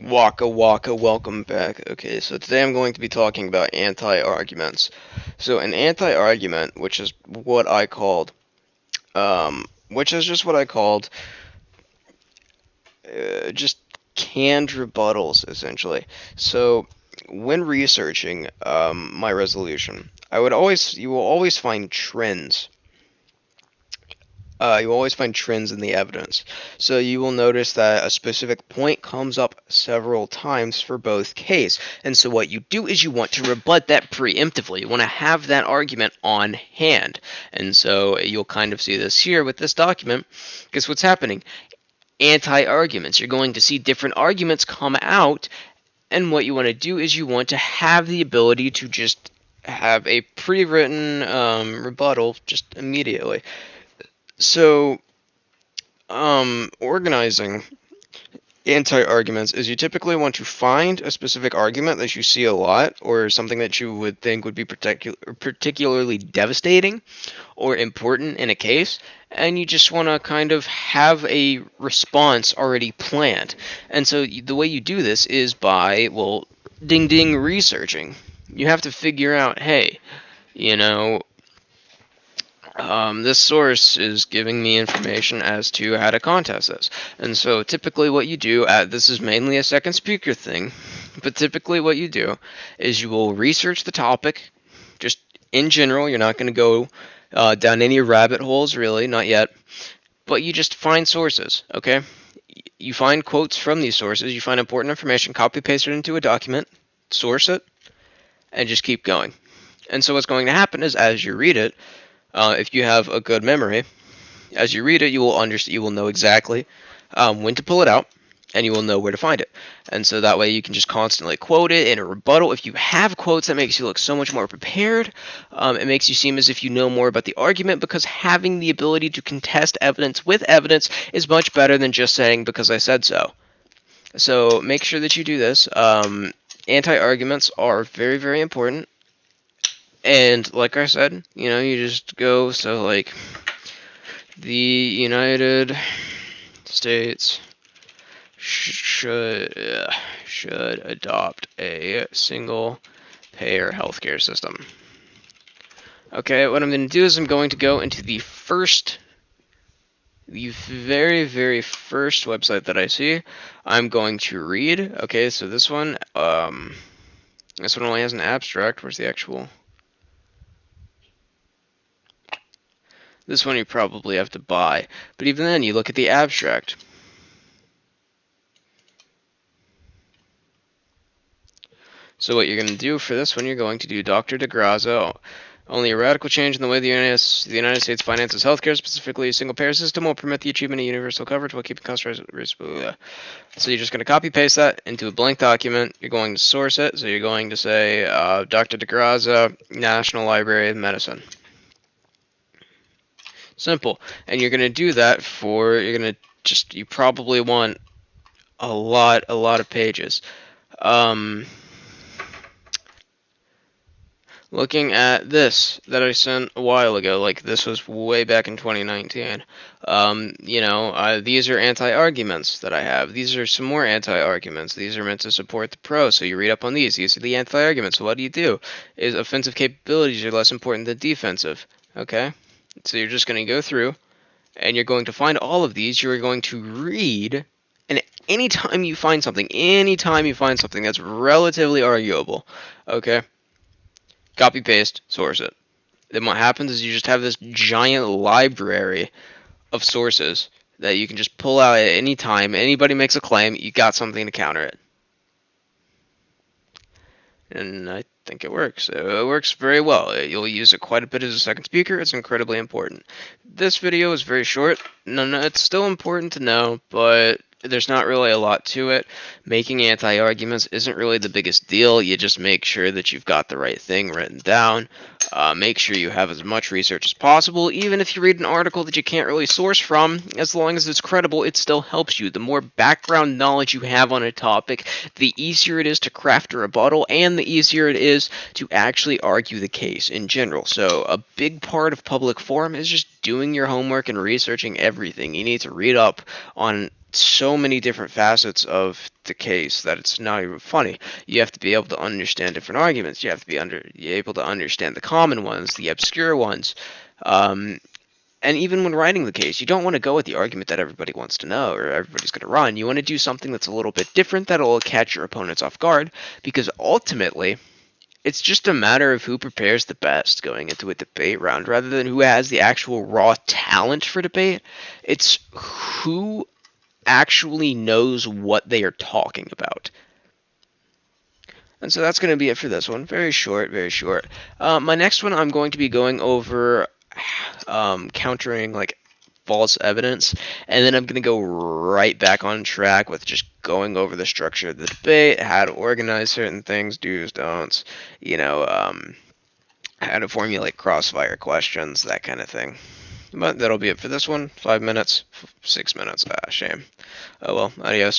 Waka waka, welcome back. Okay, so today I'm going to be talking about anti-arguments. So an anti-argument, which is just what I called, just canned rebuttals, essentially. So when researching my resolution, you will always find trends. You will always find trends in the evidence. So you will notice that a specific point comes up several times for both case. And so what you do is you want to rebut that preemptively. You want to have that argument on hand. And so you'll kind of see this here with this document. Because what's happening? Anti-arguments. You're going to see different arguments come out. And what you want to do is you want to have the ability to just have a pre-written rebuttal just immediately. So, organizing anti-arguments is you typically want to find a specific argument that you see a lot, or something that you would think would be particularly devastating or important in a case, and you just want to kind of have a response already planned. And so the way you do this is by, well, ding ding researching. You have to figure out, hey, you know, this source is giving me information as to how to contest this. And so typically what you do, this is mainly a second speaker thing, but typically what you do is you will research the topic, just in general. You're not going to go down any rabbit holes, really, not yet, but you just find sources, okay? You find quotes from these sources, you find important information, copy paste it into a document, source it, and just keep going. And so what's going to happen is as you read it, if you have a good memory, as you read it, you will know exactly when to pull it out, and you will know where to find it. And so that way you can just constantly quote it in a rebuttal. If you have quotes, that makes you look so much more prepared. It makes you seem as if you know more about the argument, because having the ability to contest evidence with evidence is much better than just saying because I said so. So make sure that you do this. Anti-arguments are very, very important. And like I said, you just go, so like, the United States should adopt a single payer healthcare system. Okay, what I'm going to do is I'm going to go into the very, very first website that I see. I'm going to read. Okay, so this one only has an abstract. Where's the actual? This one you probably have to buy. But even then, you look at the abstract. So what you're going to do for this one, you're going to do Dr. DeGraza. Only a radical change in the way the United States finances healthcare, specifically a single-payer system, will permit the achievement of universal coverage while keeping cost risk. So you're just going to copy-paste that into a blank document. You're going to source it. So you're going to say Dr. DeGraza, National Library of Medicine. Simple. And you're going to do that you probably want a lot of pages. Looking at this that I sent a while ago, like this was way back in 2019. These are anti-arguments that I have. These are some more anti-arguments. These are meant to support the pro, so you read up on these. These are the anti-arguments. So what do? Is offensive capabilities are less important than defensive. Okay? So you're just going to go through, and you're going to find all of these. You're going to read, and anytime you find something that's relatively arguable, okay, copy paste, source it. Then what happens is you just have this giant library of sources that you can just pull out at any time. Anybody makes a claim, you got something to counter it. And I think it works. It works very well. You'll use it quite a bit as a second speaker. It's incredibly important. This video is very short. No, it's still important to know, but there's not really a lot to it. Making anti-arguments isn't really the biggest deal. You just make sure that you've got the right thing written down. Make sure you have as much research as possible. Even if you read an article that you can't really source from, as long as it's credible, it still helps you. The more background knowledge you have on a topic, the easier it is to craft a rebuttal, and the easier it is to actually argue the case in general. So a big part of public forum is just doing your homework and researching everything. You need to read up on so many different facets of the case that it's not even funny. You have to be able to understand different arguments. You have to be able to understand the common ones, the obscure ones. And even when writing the case, you don't want to go with the argument that everybody wants to know or everybody's going to run. You want to do something that's a little bit different that'll catch your opponents off guard, because ultimately, it's just a matter of who prepares the best going into a debate round rather than who has the actual raw talent for debate. It's who actually knows what they are talking about. And so that's going to be it for this one. Very short, very short. My next one, I'm going to be going over countering like false evidence, and then I'm going to go right back on track with just going over the structure of the debate, how to organize certain things, do's, don'ts, how to formulate crossfire questions, that kind of thing. But that'll be it for this one. 5 minutes, 6 minutes. Shame. Oh well, adios.